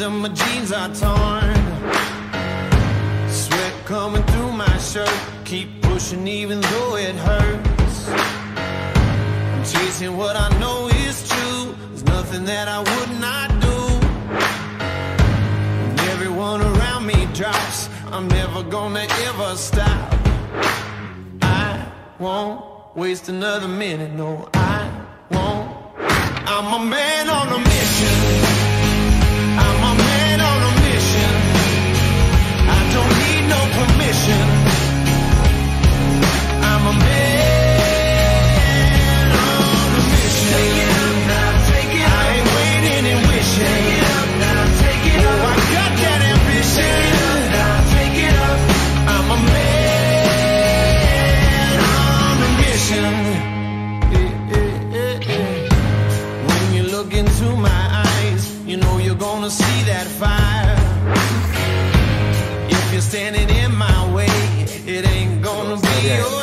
and my jeans are torn. Sweat coming through my shirt. Keep pushing even though it hurts. I'm chasing what I know is true. There's nothing that I would not do. When everyone around me drops, I'm never gonna ever stop. I won't waste another minute, no, I won't. I'm a man on a mission. I'm a man on a mission. I don't need no permission. I'm a man on a mission. Take it up now, take it up. I ain't waiting and wishing. Take it up now, take it up. Oh, I got that ambition. Take it up now, take it up. I'm a man on a mission. When you look into my eyes, you know you're gonna see that fire. If you're standing in my way, it ain't gonna be your